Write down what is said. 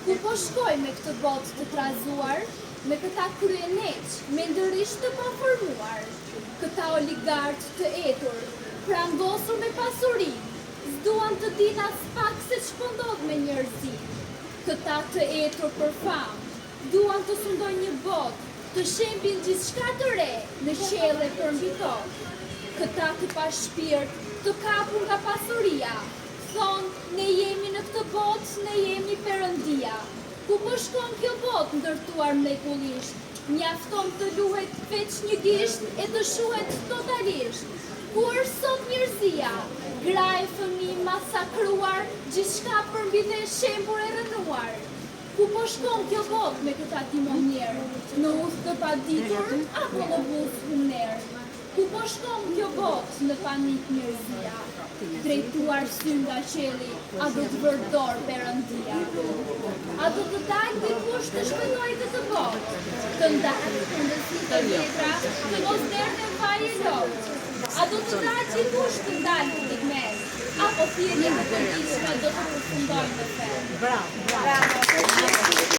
Ku po shkoj me këtë botë të trazuar, me këta kryeneq, me ndërish të paformuar, këta oligartë të etur, prangosur me pasuri, s'duan të din as pak se ç'po ndodh me njerëzin. Këta të etur për famë, duan të sundojnë një botë, të shembin gjithçka të re në qelle për mbi tokë. Këta të pa shpirt, të kapur nga pasuria, thonë ne jemi në këtë botë, ne jemi perëndia. Ku po shkon kjo botë ndërtuar mrekullisht, mjafton të luhet veç një gisht e të shuhet totalisht. Ku është sot njerëzia, gra e fëmijë masakruar, gjithçka përmbi dhe shembur e rënuar. Ku po shkon kjo botë me këta timonjer, në udhë të paditur apo në buzë humner? Ku po shkon kjo botë në panik njerëzia, drejtuar sy nga qelli, a do të vërdor perëndia? A do të dalë dikush të shpëtojë këtë botë, të ndalë këndësi të vjetra, të mos derdhe vaj e lotë? A do të dalë dikush të ndalë këtë mes, apo thirrje të përditshme do të përfundojnë në fe? Bravo!